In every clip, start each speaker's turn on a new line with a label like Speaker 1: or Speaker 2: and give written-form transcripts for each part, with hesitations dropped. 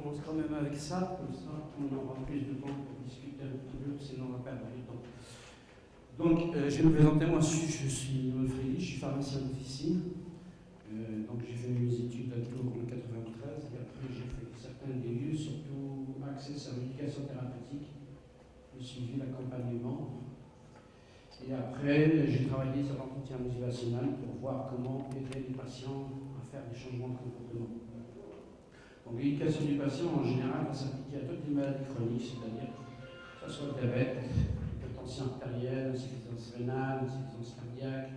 Speaker 1: commence quand même avec ça, comme ça on aura plus de temps pour discuter un petit peu, sinon on va perdre du temps. Donc, je vais me présenter, moi je suis Noël Frély, je suis pharmacien d'officine. Donc j'ai fait mes études à Tours en 93 et après j'ai fait certains DU, surtout axés sur l'éducation thérapeutique. J'ai suivi l'accompagnement. Et après, j'ai travaillé sur l'entretien motivationnel pour voir comment aider les patients à faire des changements de comportement. Donc l'éducation du patient, en général, va s'appliquer à toutes les maladies chroniques, c'est-à-dire que ce soit le diabète, l'hypertension artérielle, l'insuffisance rénale, l'insuffisance cardiaque,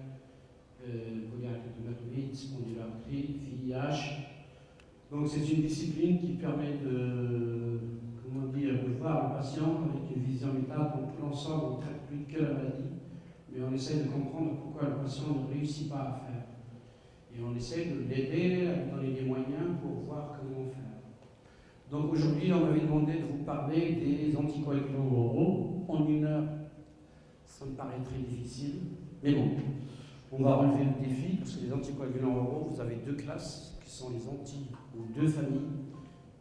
Speaker 1: polyarthrite rhumatoïde, spondyloarthrite, VIH. Donc c'est une discipline qui permet de voir le patient avec une vision méta, donc l'ensemble, on ne traite plus que la maladie, mais on essaie de comprendre pourquoi le patient ne réussit pas à faire. Et on essaie de l'aider, à lui donner des moyens pour voir comment faire. Donc aujourd'hui, on m'avait demandé de vous parler des anticoagulants oraux. En 1 heure, ça me paraît très difficile, mais bon, on va relever le défi, parce que les anticoagulants oraux, vous avez 2 classes, qui sont les ou 2 familles,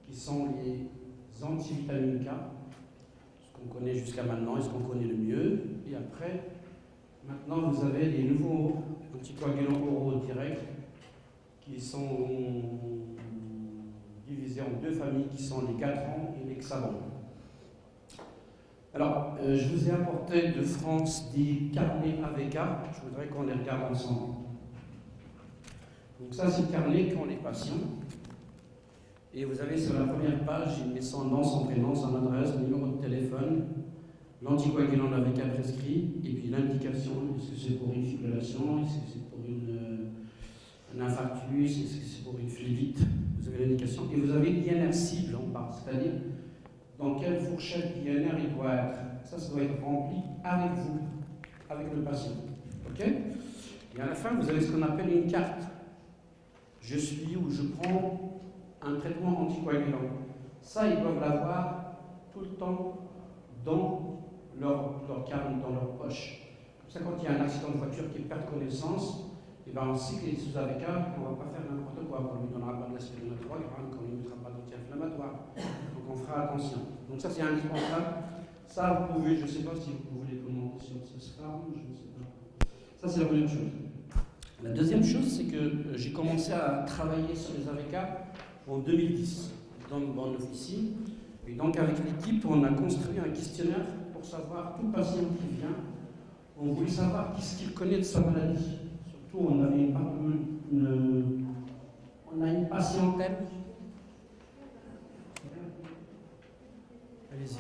Speaker 1: qui sont les antivitamine K, ce qu'on connaît jusqu'à maintenant et ce qu'on connaît le mieux. Et après, maintenant, vous avez les nouveaux anticoagulants oraux directs qui sont divisés en 2 familles qui sont les Gatran et l'Hexaban. Alors, je vous ai apporté de France des carnets AVK, je voudrais qu'on les regarde ensemble. Donc ça, c'est le carnet qu'ont les patients. Et vous avez sur la première page, il met son nom, son prénom, son adresse, numéro de téléphone, l'anticoagulant AVK prescrit, et puis l'indication, est-ce que c'est pour une fibrillation, est-ce que c'est pour un infarctus, est-ce que c'est pour une phlébite, vous avez l'indication, et vous avez l'INR cible en bas, c'est-à-dire dans quelle fourchette d'INR il doit être. Ça doit être rempli avec vous, avec le patient. Ok ? Et à la fin, vous avez ce qu'on appelle une carte. Je suis ou je prends un traitement anticoagulant. Ça, ils doivent l'avoir tout le temps dans leur carnet, dans leur poche. Comme ça, quand il y a un accident de voiture qui perd connaissance, et ben on sait qu'il est sous AVK, on ne va pas faire n'importe quoi. On ne lui donnera pas de l'aspirine à 3 grammes, qu'on ne lui mettra pas d'anti-inflammatoire. Donc on fera attention. Donc ça, c'est indispensable. Ça, vous pouvez, je ne sais pas si vous voulez commenter sur ce sphère, je ne sais pas. Ça, c'est la première chose. La deuxième chose, c'est que j'ai commencé à travailler sur les AVK en 2010 dans mon officine. Et donc avec l'équipe, on a construit un questionnaire pour savoir, tout patient qui vient, on voulait savoir qu'est-ce qu'il connaît de sa maladie. Surtout, on a une patientèle. Allez-y.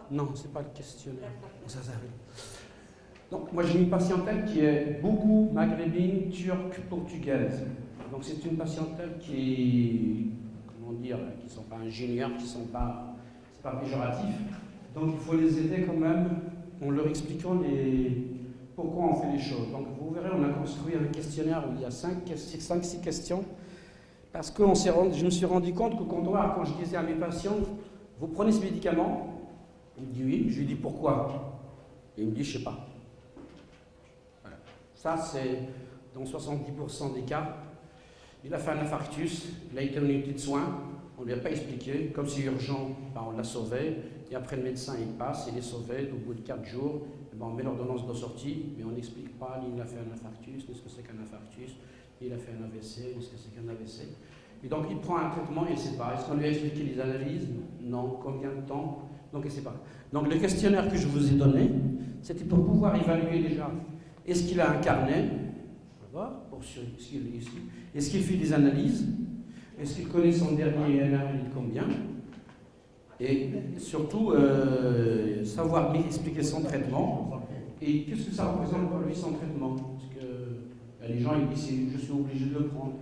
Speaker 1: Non, c'est pas le questionnaire. Ça arrive. Donc moi j'ai une patientèle qui est beaucoup maghrébine, turque, portugaise. Donc c'est une patientèle qui ne sont pas ingénieurs, qui ne sont pas, c'est pas péjoratif. Donc il faut les aider quand même en leur expliquant pourquoi on fait les choses. Donc vous verrez, on a construit un questionnaire où il y a 5-6 questions, parce que je me suis rendu compte qu'au comptoir, quand je disais à mes patients, vous prenez ce médicament? Il me dit oui. Je lui dis pourquoi? Et il me dit je ne sais pas. Voilà. Ça c'est dans 70% des cas. Il a fait un infarctus, il a été en unité de soins, on ne lui a pas expliqué, comme c'est urgent, ben on l'a sauvé, et après le médecin il passe, il est sauvé, au bout de 4 jours, ben on met l'ordonnance de sortie, mais on n'explique pas, ni il a fait un infarctus, ni ce que c'est qu'un infarctus, ni il a fait un AVC, ni ce que c'est qu'un AVC. Et donc il prend un traitement et il ne sait pas. Est-ce qu'on lui a expliqué les analyses? Non. Combien de temps? Donc il ne sait pas. Donc le questionnaire que je vous ai donné, c'était pour pouvoir évaluer déjà, est-ce qu'il a un carnet? Est-ce qu'il fait des analyses? Est-ce qu'il connaît son dernier INR, il est combien? Et surtout, savoir expliquer son traitement. Et qu'est-ce que ça représente pour lui, son traitement? Parce que les gens, ils disent, je suis obligé de le prendre.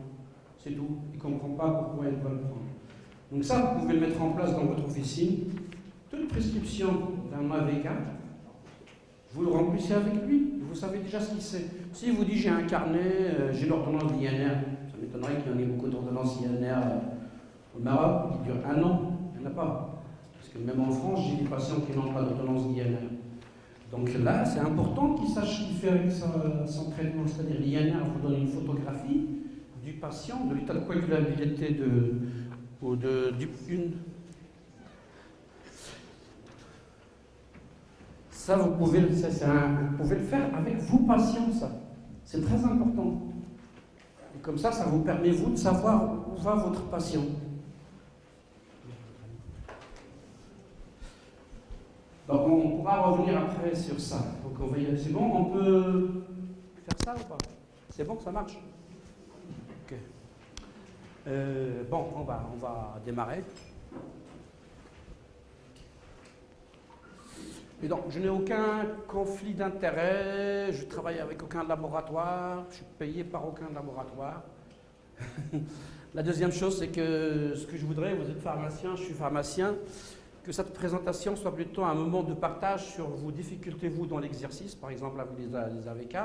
Speaker 1: C'est tout. Ils ne comprennent pas pourquoi ils doivent le prendre. Donc ça, vous pouvez le mettre en place dans votre officine. Toute prescription d'un AVK, vous le remplissez avec lui. Vous savez déjà ce qu'il sait. S'il vous dit j'ai un carnet, j'ai l'ordonnance d'INR, ça m'étonnerait qu'il y en ait beaucoup d'ordonnances INR au Maroc, qui durent 1 an. Il n'y en a pas. Parce que même en France, j'ai des patients qui n'ont pas d'ordonnance d'INR. Donc là, c'est important qu'il sache ce qu'il fait avec son traitement. C'est-à-dire l'INR vous donne une photographie du patient, de l'état de coagulabilité ou une. Ça, vous pouvez le faire avec vos patients, ça. C'est très important. Et comme ça vous permet, vous, de savoir où va votre patient. Donc, on pourra revenir après sur ça. Donc, c'est bon, on peut faire ça ou pas? C'est bon, ça marche? Ok. Bon, on va démarrer. Et donc, je n'ai aucun conflit d'intérêt, je travaille avec aucun laboratoire, je suis payé par aucun laboratoire. La deuxième chose, c'est que ce que je voudrais, vous êtes pharmacien, je suis pharmacien, que cette présentation soit plutôt un moment de partage sur vos difficultés, vous, dans l'exercice, par exemple avec les AVK.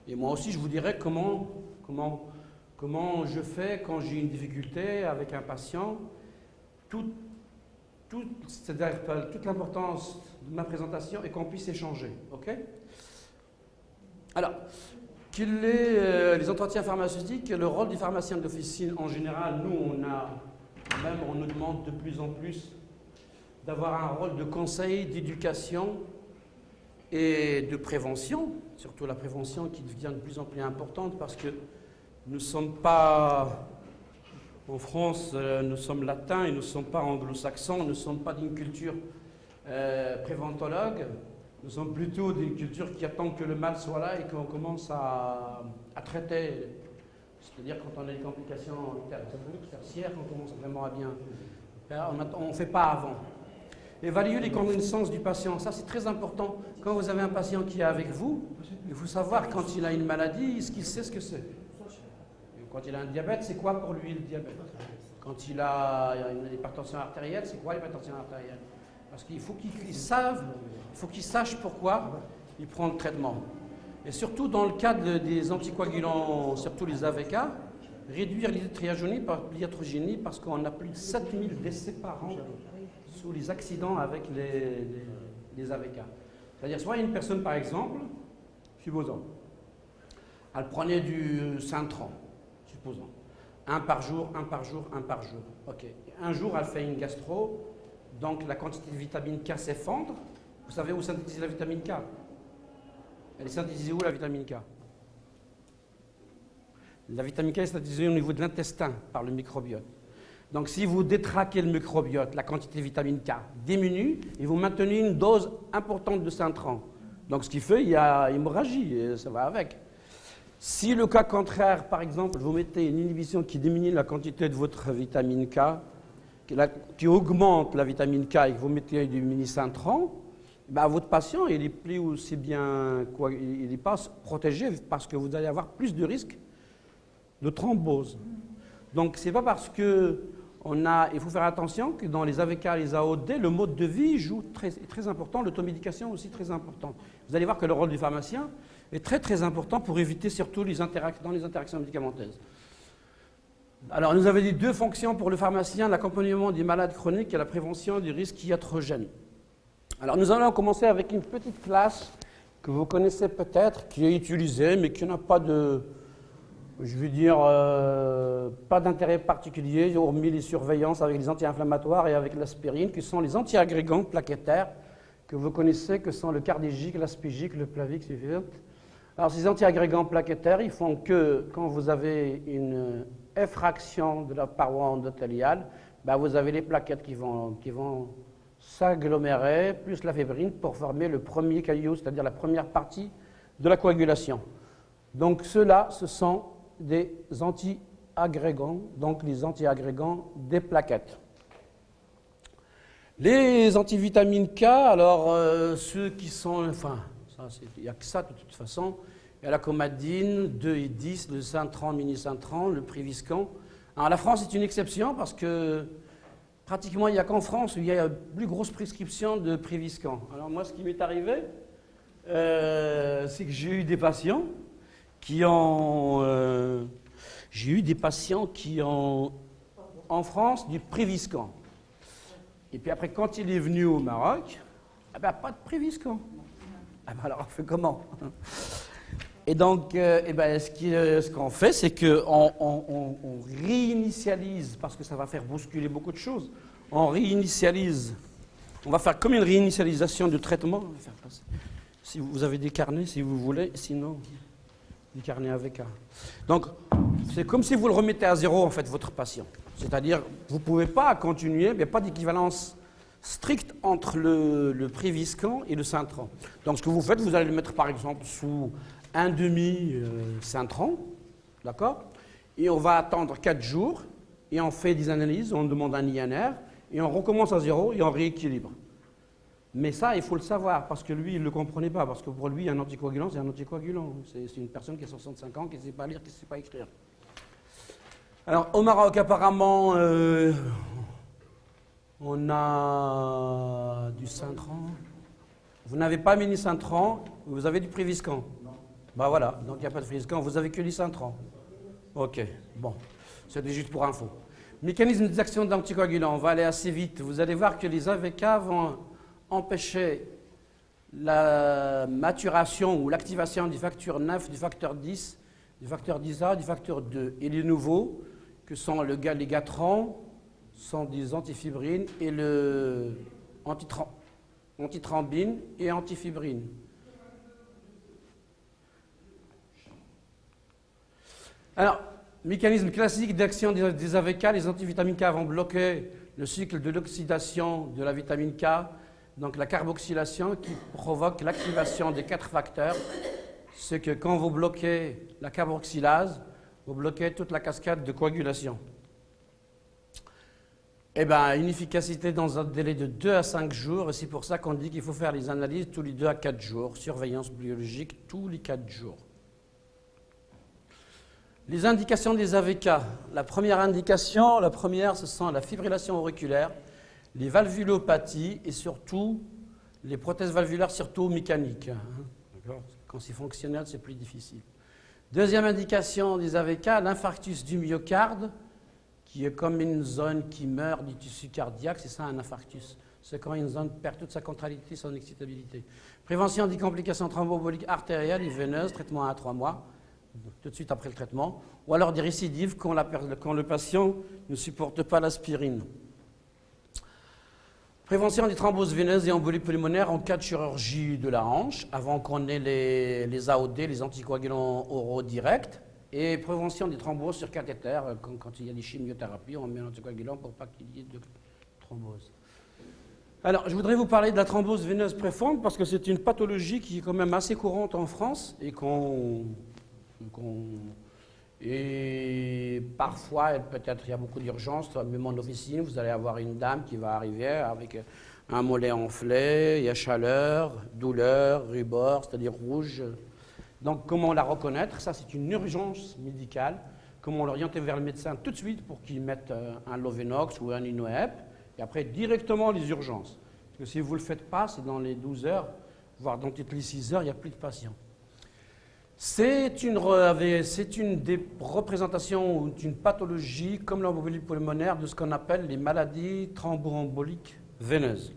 Speaker 1: Et moi aussi, je vous dirai comment je fais quand j'ai une difficulté avec un patient. C'est-à-dire toute l'importance de ma présentation est qu'on puisse échanger. Ok? Alors, quels sont les entretiens pharmaceutiques? Le rôle du pharmacien d'officine en général, nous, on nous demande de plus en plus d'avoir un rôle de conseil, d'éducation et de prévention, surtout la prévention qui devient de plus en plus importante parce que nous ne sommes pas, en France, nous sommes latins et nous ne sommes pas anglo-saxons, nous ne sommes pas d'une culture préventologue, nous sommes plutôt d'une culture qui attend que le mal soit là et qu'on commence à traiter, c'est-à-dire quand on a des complications tertiaires, on commence vraiment à bien, on ne fait pas avant. Évaluer les connaissances du patient, ça c'est très important. Quand vous avez un patient qui est avec vous, il faut savoir quand il a une maladie, ce qu'il sait ce que c'est. Quand il a un diabète, c'est quoi pour lui le diabète? Quand il a une hypertension artérielle, c'est quoi l'hypertension artérielle? Parce qu'il faut qu'il sache pourquoi il prend le traitement. Et surtout dans le cadre des anticoagulants, surtout les AVK, réduire l'hydrotriagénie parce qu'on a plus de 7000 décès par an sous les accidents avec les AVK. C'est-à-dire, soit une personne, par exemple, supposons, elle prenait du Centran, supposons, un par jour. Ok. Un jour, elle fait une gastro, donc la quantité de vitamine K s'effondre. Vous savez où synthétiser la vitamine K? Elle est synthétisée où, la vitamine K? La vitamine K est synthétisée au niveau de l'intestin par le microbiote. Donc, si vous détraquez le microbiote, la quantité de vitamine K diminue et vous maintenez une dose importante de Centran. Donc, ce qui fait, il y a hémorragie, et ça va avec. Si le cas contraire, par exemple, vous mettez une inhibition qui diminue la quantité de votre vitamine K, qui augmente la vitamine K et que vous mettez du mini-Centran, ben, votre patient, il est plus aussi bien, il n'est pas protégé parce que vous allez avoir plus de risques de thrombose. Donc, ce n'est pas parce que il faut faire attention que dans les AVK et les AOD, le mode de vie joue très important, l'automédication aussi très important. Vous allez voir que le rôle du pharmacien est très très important pour éviter surtout dans les interactions médicamenteuses. Alors, nous avons dit 2 fonctions pour le pharmacien, l'accompagnement des malades chroniques et la prévention du risque iatrogène. Alors, nous allons commencer avec une petite classe que vous connaissez peut-être, qui est utilisée, mais qui n'a pas de... Je veux dire, pas d'intérêt particulier, hormis les surveillances avec les anti-inflammatoires et avec l'aspirine, qui sont les antiagrégants plaquettaires, que vous connaissez, que sont le cardégique, l'aspégique, le plavix, suffisant. Alors, ces antiagrégants plaquettaires, ils font que, quand vous avez une effraction de la paroi endothéliale, ben, vous avez les plaquettes qui vont s'agglomérer, plus la fébrine, pour former le premier caillou, c'est-à-dire la première partie de la coagulation. Donc, ceux-là, ce sont des anti-agrégants, donc les anti-agrégants des plaquettes. Les antivitamines K, alors ceux qui sont, enfin, il n'y a que ça de toute façon, il y a la comadine, 2 et 10, le Centran, mini-Centran, le Priviscan. Alors la France est une exception parce que pratiquement il n'y a qu'en France où il y a la plus grosse prescription de Priviscan. Alors moi, ce qui m'est arrivé, c'est que j'ai eu des patients qui ont en France du Priviscan. Et puis après, quand il est venu au Maroc, eh ben, pas de Priviscan. Ah ben alors on fait comment? Et donc, ce qu'on fait, c'est qu'on réinitialise, parce que ça va faire bousculer beaucoup de choses. On réinitialise. On va faire comme une réinitialisation du traitement. On va faire passer. Si vous avez des carnets, si vous voulez, sinon, des carnets avec un. Donc, c'est comme si vous le remettez à zéro, en fait, votre patient. C'est-à-dire, vous ne pouvez pas continuer, il n'y a pas d'équivalence stricte entre le Préviscan et le Cintran. Donc, ce que vous faites, vous allez le mettre, par exemple, sous un demi-Cintran, d'accord? Et on va attendre 4 jours, et on fait des analyses, on demande un INR, et on recommence à zéro, et on rééquilibre. Mais ça, il faut le savoir, parce que lui, il ne le comprenait pas, parce que pour lui, un anticoagulant, c'est un anticoagulant. C'est une personne qui a 65 ans, qui ne sait pas lire, qui ne sait pas écrire. Alors, au Maroc, apparemment, on a du Cintran. Vous n'avez pas mis Cintran, vous avez du Préviscan. Ben voilà, donc il n'y a pas de Préviscan, vous avez que du Cintran. Ok, bon, c'était juste pour info. Mécanisme d'action d'anticoagulants, on va aller assez vite. Vous allez voir que les AVK vont empêcher la maturation ou l'activation du facteur 9, du facteur 10, du facteur 10A, du facteur 2. Et les nouveaux, que sont les gatrans, sont des antifibrines et le antithrombine et antifibrine. Alors, mécanisme classique d'action des AVK, les antivitamines K vont bloquer le cycle de l'oxydation de la vitamine K, donc la carboxylation qui provoque l'activation des 4 facteurs. C'est que quand vous bloquez la carboxylase, vous bloquez toute la cascade de coagulation. Eh bien, une efficacité dans un délai de 2 à 5 jours, et c'est pour ça qu'on dit qu'il faut faire les analyses tous les 2 à 4 jours, surveillance biologique tous les 4 jours. Les indications des AVK. La première indication, ce sont la fibrillation auriculaire, les valvulopathies et surtout les prothèses valvulaires, surtout mécaniques. Quand c'est fonctionnel, c'est plus difficile. Deuxième indication des AVK, l'infarctus du myocarde, qui est comme une zone qui meurt du tissu cardiaque, c'est ça un infarctus. C'est quand une zone perd toute sa contractilité, son excitabilité. Prévention des complications thromboboliques artérielles et veineuses, traitement à 3 mois, tout de suite après le traitement, ou alors des récidives quand le patient ne supporte pas l'aspirine. Prévention des thromboses veineuses et embolies pulmonaires en cas de chirurgie de la hanche, avant qu'on ait les AOD, les anticoagulants oraux directs, et prévention des thromboses sur cathéter, quand il y a des chimiothérapies, on met un anticoagulant pour pas qu'il y ait de thrombose. Alors, je voudrais vous parler de la thrombose veineuse profonde, parce que c'est une pathologie qui est quand même assez courante en France, et parfois, peut-être il y a beaucoup d'urgences, même en officine, vous allez avoir une dame qui va arriver avec un mollet enflé, il y a chaleur, douleur, rubor, c'est-à-dire rouge. Donc, comment la reconnaître? Ça, c'est une urgence médicale. Comment l'orienter vers le médecin tout de suite pour qu'il mette un Lovenox ou un Inoep, et après directement les urgences. Parce que si vous ne le faites pas, c'est dans les 12 heures, voire dans toutes les 6 heures, il n'y a plus de patients. C'est une des représentations ou une pathologie comme l'embolie pulmonaire de ce qu'on appelle les maladies thromboemboliques veineuses.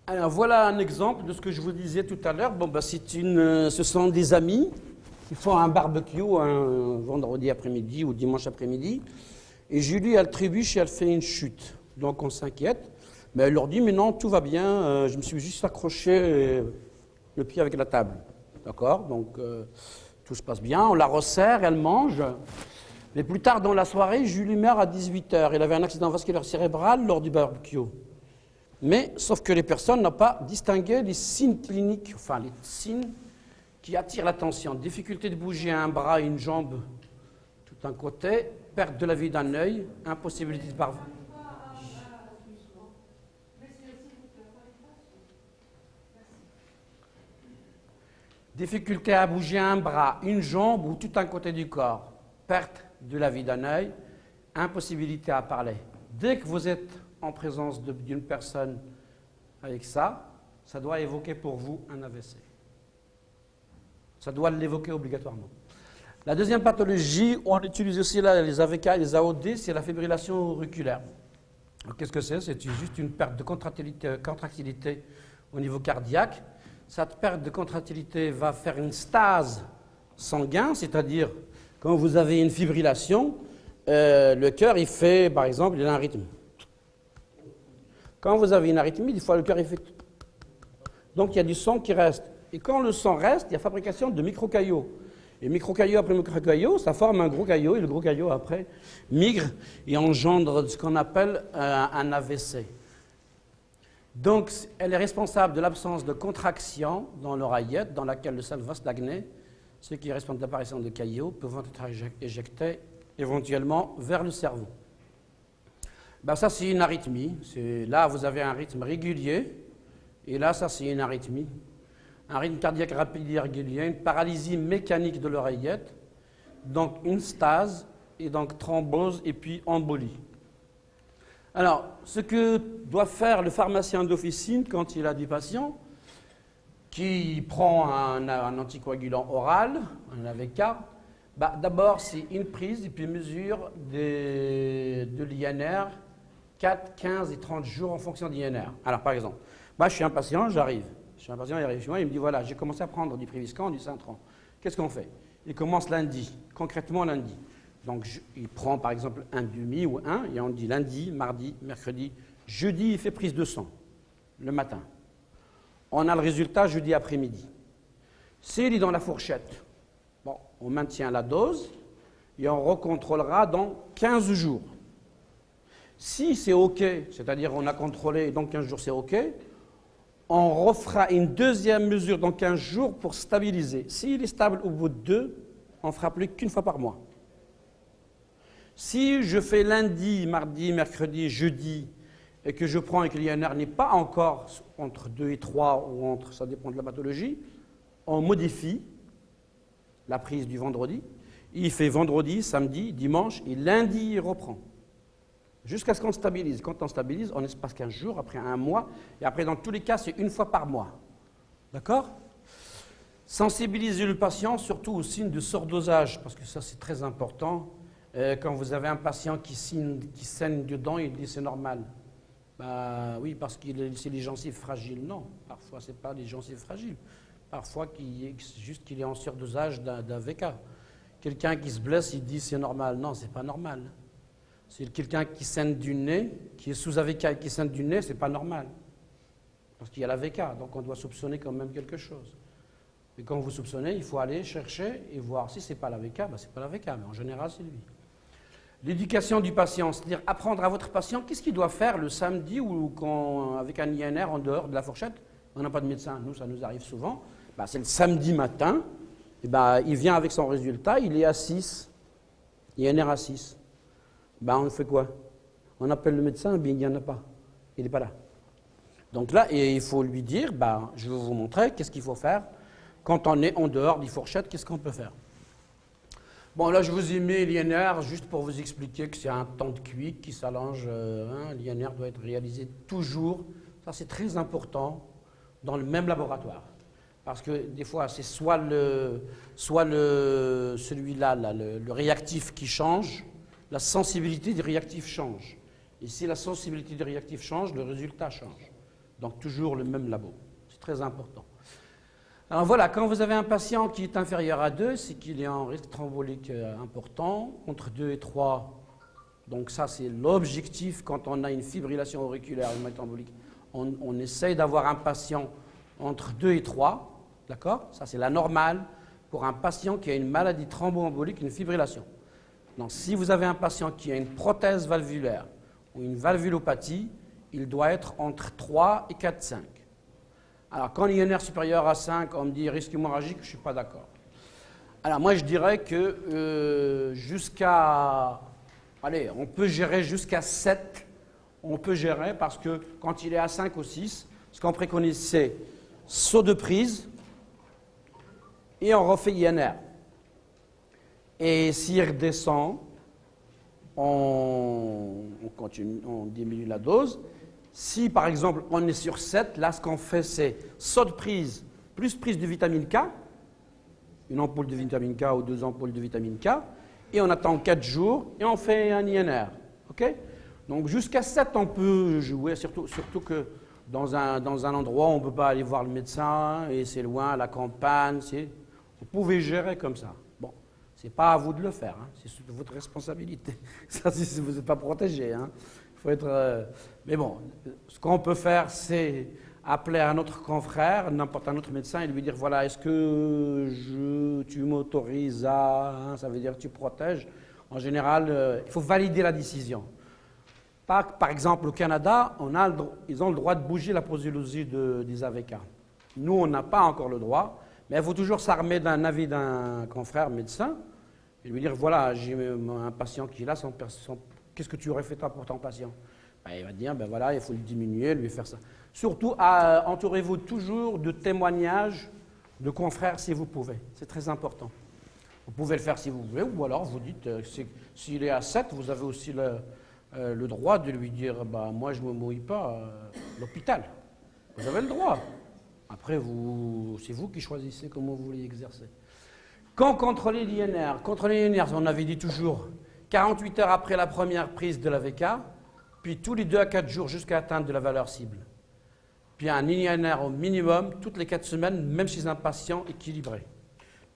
Speaker 1: Alors voilà un exemple de ce que je vous disais tout à l'heure. Ce sont des amis qui font un barbecue un vendredi après-midi ou dimanche après-midi. Et Julie, elle trébuche et elle fait une chute. Donc on s'inquiète. Mais elle leur dit, mais non, tout va bien, je me suis juste accroché le pied avec la table. D'accord? Donc, tout se passe bien. On la resserre, elle mange. Mais plus tard dans la soirée, Julie meurt à 18h. Elle avait un accident vasculaire cérébral lors du barbecue. Mais, sauf que les personnes n'ont pas distingué les signes cliniques, enfin les signes qui attirent l'attention. Difficulté de bouger un bras et une jambe tout d'un côté, perte de la vue d'un œil, impossibilité de parler. Difficulté à bouger un bras, une jambe ou tout un côté du corps, perte de la vue d'un œil, impossibilité à parler. Dès que vous êtes en présence d'une personne avec ça, ça doit évoquer pour vous un AVC. Ça doit l'évoquer obligatoirement. La deuxième pathologie, où on utilise aussi là, les AVK et les AOD, c'est la fibrillation auriculaire. Qu'est-ce que c'est? C'est juste une perte de contractilité au niveau cardiaque. cette perte de contractilité va faire une stase sanguine, c'est-à-dire quand vous avez une fibrillation, le cœur, il fait, par exemple, il a un rythme. Quand vous avez une arythmie, des fois le cœur, il fait... Donc il y a du sang qui reste. Et quand le sang reste, il y a fabrication de microcaillots. Et microcaillot après microcaillot, ça forme un gros caillot, et le gros caillot, après, migre et engendre ce qu'on appelle un AVC. Donc, elle est responsable de l'absence de contraction dans l'oreillette, dans laquelle le sel va stagner, ce qui est responsable de l'apparition de caillots pouvant être éjectés éventuellement vers le cerveau. Ben ça, c'est une arythmie. Là, vous avez un rythme régulier, et là, ça, c'est une arythmie. Un rythme cardiaque rapide et irrégulier, une paralysie mécanique de l'oreillette, donc une stase, et donc thrombose, et puis embolie. Alors, ce que doit faire le pharmacien d'officine quand il a des patients qui prend un anticoagulant oral, un AVK, bah, d'abord, c'est une prise et puis mesure de l'INR 4, 15 et 30 jours en fonction de l'INR. Alors, par exemple, moi, je suis un patient, j'arrive. Je suis un patient, il arrive chez moi, il me dit, voilà, j'ai commencé à prendre du Priviscan, du Cintran. Qu'est-ce qu'on fait? Il commence lundi, concrètement lundi. Donc, il prend par exemple un demi ou un, et on dit lundi, mardi, mercredi, jeudi, il fait prise de sang, le matin. On a le résultat jeudi après-midi. S'il est dans la fourchette, bon, on maintient la dose et on recontrôlera dans 15 jours. Si c'est OK, c'est-à-dire on a contrôlé, dans 15 jours c'est OK, on refera une deuxième mesure dans 15 jours pour stabiliser. S'il est stable au bout de 2, on ne fera plus qu'une fois par mois. Si je fais lundi, mardi, mercredi, jeudi, et que je prends et que l'INR n'est pas encore entre 2 et 3, ou entre, ça dépend de la pathologie, on modifie la prise du vendredi. Il fait vendredi, samedi, dimanche, et lundi, il reprend. Jusqu'à ce qu'on stabilise. Quand on stabilise, on espace 15 jours, après un mois, et après, dans tous les cas, c'est une fois par mois. D'accord? Sensibiliser le patient, surtout aux signes de surdosage, parce que ça, c'est très important. Quand vous avez un patient qui saigne dedans, il dit c'est normal. Bah, oui, parce que c'est les gencives fragiles. Non, parfois, ce n'est pas les gencives fragiles. Parfois, c'est juste qu'il est en surdosage d'AVK. Quelqu'un qui se blesse, il dit c'est normal. Non, ce n'est pas normal. C'est quelqu'un qui saigne du nez, qui est sous AVK et qui saigne du nez, ce n'est pas normal. Parce qu'il y a l'AVK, donc on doit soupçonner quand même quelque chose. Et quand vous soupçonnez, il faut aller chercher et voir. Si ce n'est pas l'AVK, ben ce n'est pas l'AVK, mais en général, c'est lui. L'éducation du patient, c'est-à-dire apprendre à votre patient qu'est-ce qu'il doit faire le samedi ou avec un INR en dehors de la fourchette. On n'a pas de médecin, nous, ça nous arrive souvent. Ben, c'est le samedi matin, et ben, il vient avec son résultat, il est à 6, INR à 6. Ben, on fait quoi? On appelle le médecin, bien il n'y en a pas. Il n'est pas là. Donc là, il faut lui dire, ben, je vais vous montrer qu'est-ce qu'il faut faire. Quand on est en dehors des fourchettes, qu'est-ce qu'on peut faire? Bon, là, je vous ai mis l'INR juste pour vous expliquer que c'est un temps de QI qui s'allonge. L'INR doit être réalisé toujours, ça c'est très important, dans le même laboratoire. Parce que des fois, c'est soit celui-là, le réactif qui change, la sensibilité du réactif change. Et si la sensibilité du réactif change, le résultat change. Donc toujours le même labo. C'est très important. Alors voilà, quand vous avez un patient qui est inférieur à 2, c'est qu'il est en risque thrombolique important, entre 2 et 3. Donc ça, c'est l'objectif quand on a une fibrillation auriculaire, une maladie embolique. On essaye d'avoir un patient entre 2 et 3, d'accord? Ça, c'est la normale pour un patient qui a une maladie thromboembolique, une fibrillation. Donc si vous avez un patient qui a une prothèse valvulaire ou une valvulopathie, il doit être entre 3 et 4,5. Alors, quand l'INR supérieur à 5, on me dit risque hémorragique, je ne suis pas d'accord. Alors, moi, je dirais que jusqu'à... Allez, on peut gérer jusqu'à 7. On peut gérer parce que quand il est à 5 ou 6, ce qu'on préconise, c'est saut de prise et on refait INR. Et s'il redescend, on continue, on diminue la dose. Si, par exemple, on est sur 7, là, ce qu'on fait, c'est saut de prise, plus prise de vitamine K, une ampoule de vitamine K ou 2 ampoules de vitamine K, et on attend 4 jours, et on fait un INR. Okay? Donc, jusqu'à 7, on peut jouer, surtout que
Speaker 2: dans un endroit où on ne peut pas aller voir le médecin, et c'est loin, à la campagne, vous pouvez gérer comme ça. Bon, ce n'est pas à vous de le faire, hein, c'est sous votre responsabilité. Ça, si vous n'êtes pas protégé. Hein. Faut être, mais bon, ce qu'on peut faire, c'est appeler un autre confrère, n'importe un autre médecin, et lui dire, voilà, est-ce que tu m'autorises à... Hein, ça veut dire que tu protèges. En général, il faut valider la décision. Par exemple, au Canada, ils ont le droit de bouger la posologie des AVK. Nous, on n'a pas encore le droit, mais il faut toujours s'armer d'un avis d'un confrère médecin et lui dire, voilà, j'ai un patient qui est là, qu'est-ce que tu aurais fait toi pour ton patient? Ben, il va dire, ben voilà, il faut le diminuer, lui faire ça. Surtout, entourez-vous toujours de témoignages de confrères si vous pouvez. C'est très important. Vous pouvez le faire si vous voulez, ou alors vous dites, s'il est à 7, vous avez aussi le droit de lui dire, bah, moi je ne me mouille pas, l'hôpital. Vous avez le droit. Après, c'est vous qui choisissez comment vous voulez exercer. Quand contrôler l'INR? Contrôler l'INR, on avait dit toujours 48 heures après la première prise de l'AVK, puis tous les 2 à 4 jours jusqu'à atteindre de la valeur cible. Puis un INR au minimum toutes les 4 semaines, même chez un patient équilibré.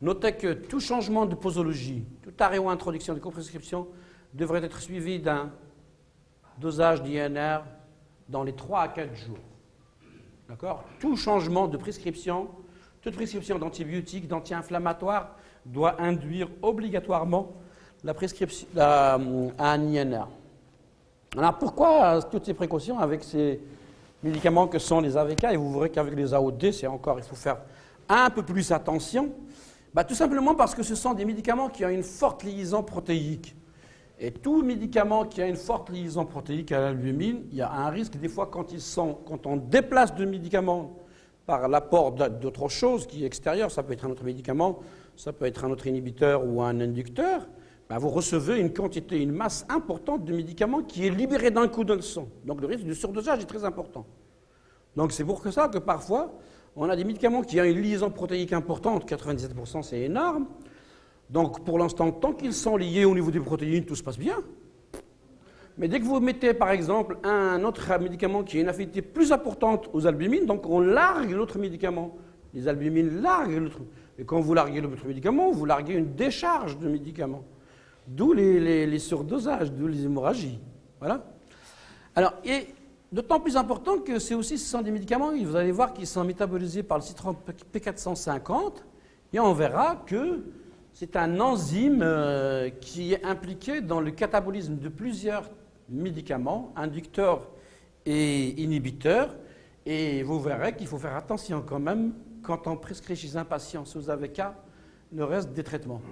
Speaker 2: Notez que tout changement de posologie, tout arrêt ou introduction de coprescription devrait être suivi d'un dosage d'INR dans les 3 à 4 jours. D'accord? Tout changement de prescription, toute prescription d'antibiotiques, d'anti-inflammatoires doit induire obligatoirement la prescription à un INR. Alors pourquoi toutes ces précautions avec ces médicaments que sont les AVK? Et vous verrez qu'avec les AOD, il faut faire un peu plus attention. Tout simplement parce que ce sont des médicaments qui ont une forte liaison protéique. Et tout médicament qui a une forte liaison protéique à l'albumine, il y a un risque des fois quand on déplace de médicaments par l'apport d'autre chose qui est extérieur, ça peut être un autre médicament, ça peut être un autre inhibiteur ou un inducteur, vous recevez une quantité, une masse importante de médicaments qui est libérée d'un coup dans le sang. Donc le risque de surdosage est très important. Donc c'est pour ça que parfois, on a des médicaments qui ont une liaison protéique importante, 97% c'est énorme. Donc pour l'instant, tant qu'ils sont liés au niveau des protéines, tout se passe bien. Mais dès que vous mettez par exemple un autre médicament qui a une affinité plus importante aux albumines, donc on largue l'autre médicament. Les albumines larguent l'autre. Et quand vous larguez l'autre médicament, vous larguez une décharge de médicaments. D'où les surdosages, d'où les hémorragies. Voilà. Alors, et d'autant plus important que ce sont des médicaments, vous allez voir qu'ils sont métabolisés par le citron P450, et on verra que c'est un enzyme qui est impliqué dans le catabolisme de plusieurs médicaments, inducteurs et inhibiteurs, et vous verrez qu'il faut faire attention quand même quand on prescrit chez un patient sous AVK le reste des traitements.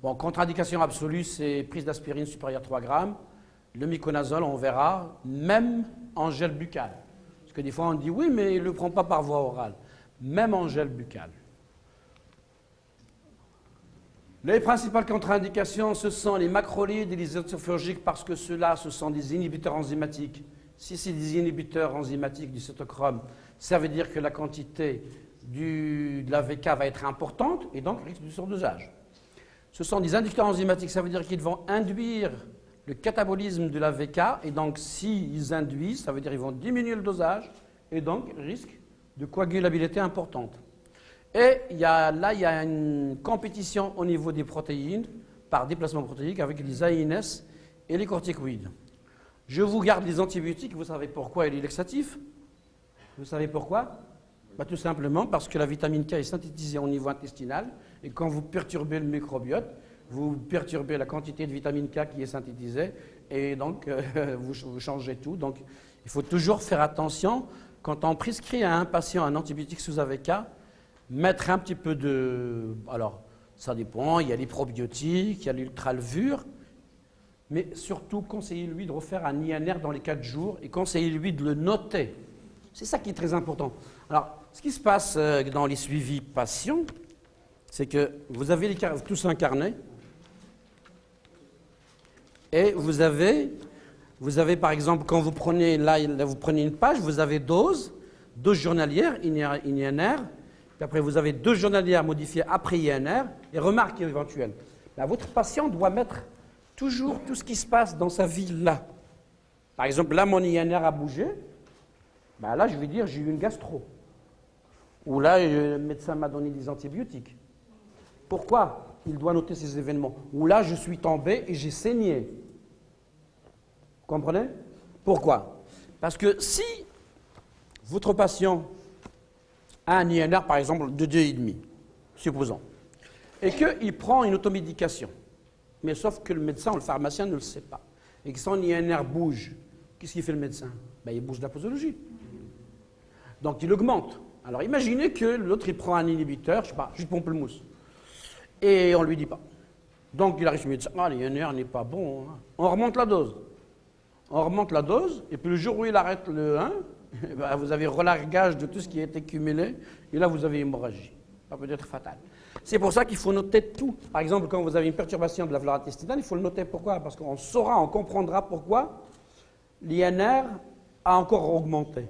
Speaker 2: Bon, contre-indication absolue, c'est prise d'aspirine supérieure à 3 grammes. Le miconazole, on verra, même en gel buccal. Parce que des fois, on dit, oui, mais il ne le prend pas par voie orale. Même en gel buccal. Les principales contre-indications, ce sont les macrolides et les autophagiques, parce que ceux-là, ce sont des inhibiteurs enzymatiques. Si c'est des inhibiteurs enzymatiques du cytochrome, ça veut dire que la quantité de l'AVK va être importante, et donc risque de surdosage. Ce sont des inducteurs enzymatiques, ça veut dire qu'ils vont induire le catabolisme de l'AVK, et donc s'ils induisent, ça veut dire qu'ils vont diminuer le dosage, et donc risque de coagulabilité importante. Et il y a une compétition au niveau des protéines, par déplacement protéique, avec les AINS et les corticoïdes. Je vous garde les antibiotiques, vous savez pourquoi, et les laxatifs. Vous savez pourquoi? Tout simplement parce que la vitamine K est synthétisée au niveau intestinal, et quand vous perturbez le microbiote, vous perturbez la quantité de vitamine K qui est synthétisée, et donc vous changez tout. Donc il faut toujours faire attention, quand on prescrit à un patient un antibiotique sous AVK, mettre un petit peu de... Alors, ça dépend, il y a les probiotiques, il y a l'ultralevure, mais surtout, conseillez-lui de refaire un INR dans les 4 jours, et conseillez-lui de le noter. C'est ça qui est très important. Alors, ce qui se passe dans les suivis patients, c'est que vous avez tous un carnet, et vous avez par exemple, quand vous prenez, là vous prenez une page, vous avez dose journalière, INR, puis après vous avez dose journalière modifiée après INR, et remarque éventuelle. Là, votre patient doit mettre toujours tout ce qui se passe dans sa vie là. Par exemple, là, mon INR a bougé, Ben là, je vais dire j'ai eu une gastro. Ou là, le médecin m'a donné des antibiotiques. Pourquoi il doit noter ces événements? Ou là, je suis tombé et j'ai saigné. Vous comprenez? Pourquoi? Parce que si votre patient a un INR, par exemple, de 2,5, supposons, et qu'il prend une automédication, mais sauf que le médecin ou le pharmacien ne le sait pas, et que son INR bouge, qu'est-ce qu'il fait le médecin? Ben, il bouge la posologie. Donc il augmente. Alors imaginez que l'autre il prend un inhibiteur, je ne sais pas, jus de pamplemousse, et on ne lui dit pas. Donc il arrive chez le médecin, ah, l'INR n'est pas bon, hein. On remonte la dose. On remonte la dose, et puis le jour où il arrête le 1, ben, vous avez relargage de tout ce qui a été cumulé, et là vous avez hémorragie. Ça peut être fatal. C'est pour ça qu'il faut noter tout. Par exemple, quand vous avez une perturbation de la flore intestinale, il faut le noter. Pourquoi? Parce qu'on saura, on comprendra pourquoi l'INR a encore augmenté.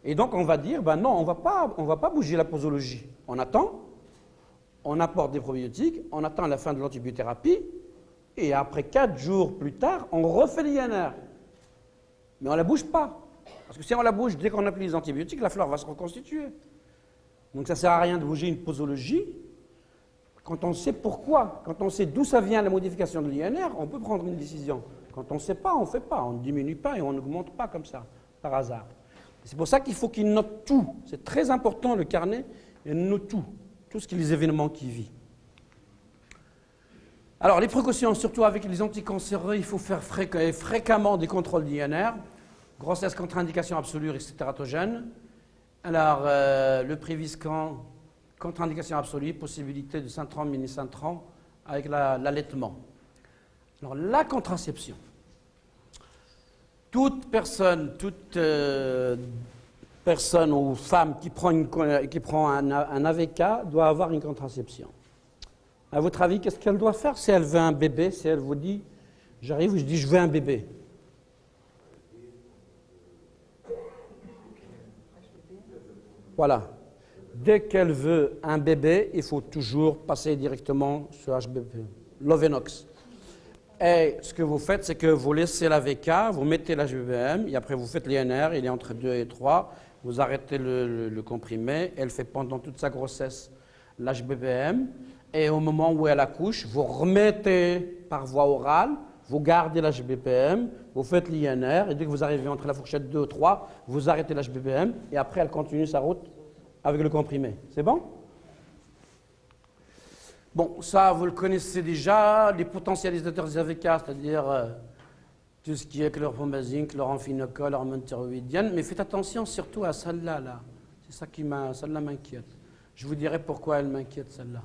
Speaker 2: Et donc on va dire, ben non, on ne va pas bouger la posologie. On attend, on apporte des probiotiques, on attend la fin de l'antibiothérapie, et après 4 jours plus tard, on refait l'INR. Mais on ne la bouge pas. Parce que si on la bouge, dès qu'on applique les antibiotiques, la flore va se reconstituer. Donc ça ne sert à rien de bouger une posologie. Quand on sait pourquoi, quand on sait d'où ça vient la modification de l'INR, on peut prendre une décision. Quand on ne sait pas, on ne fait pas. On ne diminue pas et on n'augmente pas comme ça, par hasard. C'est pour ça qu'il faut qu'il note tout. C'est très important, le carnet, il note tout. Tout ce qui est les événements qu'il vit. Alors, les précautions, surtout avec les anticancéreux, il faut faire fréquemment des contrôles d'INR. Grossesse contre-indication absolue, récit tératogène. Alors, le Préviscan, contre-indication absolue, possibilité de syntron, mini-syntron, avec l'allaitement. Alors, la contraception. Toute personne ou femme qui prend un AVK doit avoir une contraception. À votre avis, qu'est-ce qu'elle doit faire si elle veut un bébé, si elle vous dit, j'arrive, je dis, je veux un bébé? Voilà. Dès qu'elle veut un bébé, il faut toujours passer directement sur HBP, Lovenox. Et ce que vous faites, c'est que vous laissez l'AVK, vous mettez l'HBPM, et après vous faites l'INR, il est entre 2 et 3, vous arrêtez le comprimé, elle fait pendant toute sa grossesse l'HBPM, et au moment où elle accouche, vous remettez par voie orale, vous gardez l'HBPM, vous faites l'INR, et dès que vous arrivez entre la fourchette 2 et 3, vous arrêtez l'HBPM, et après elle continue sa route avec le comprimé. C'est bon? Bon, ça, vous le connaissez déjà, les potentialisateurs des AVK, c'est-à-dire tout ce qui est chlorpromazine, chloramphénicol, hormone thyroïdienne, mais faites attention surtout à celle-là, là. C'est ça celle-là m'inquiète. Je vous dirai pourquoi elle m'inquiète, celle-là.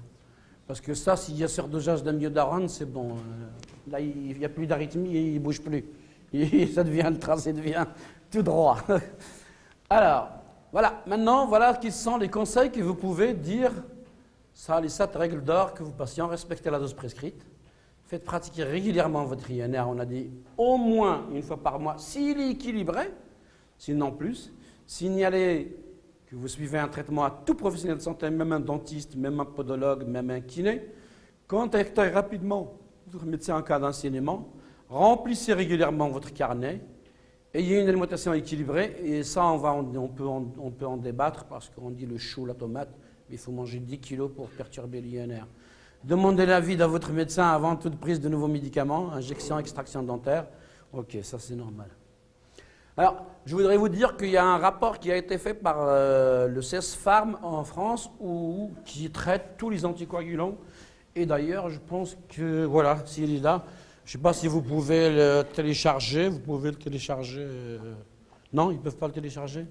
Speaker 2: Parce que ça, s'il y a surdosage d'amiodarone, c'est bon. Là, il n'y a plus d'arythmie et il ne bouge plus. Ça devient, le tracé devient tout droit. Alors, voilà. Maintenant, voilà quels sont les conseils que vous pouvez dire. Ça, les 7 règles d'or que vous patients, respectez la dose prescrite. Faites pratiquer régulièrement votre INR, on a dit au moins une fois par mois, s'il est équilibré, sinon plus. Signalez que vous suivez un traitement à tout professionnel de santé, même un dentiste, même un podologue, même un kiné. Contactez rapidement votre médecin en cas d'enseignement. Remplissez régulièrement votre carnet. Ayez une alimentation équilibrée. Et ça, on peut en débattre parce qu'on dit le chou, la tomate. Il faut manger 10 kilos pour perturber l'INR. Demandez l'avis à votre médecin avant toute prise de nouveaux médicaments, injection, extraction dentaire. Ok, ça c'est normal. Alors, je voudrais vous dire qu'il y a un rapport qui a été fait par le CESFARM en France qui traite tous les anticoagulants. Et d'ailleurs, je pense que, voilà, s'il est là, je ne sais pas si vous pouvez le télécharger. Vous pouvez le télécharger. Non, ils ne peuvent pas le télécharger.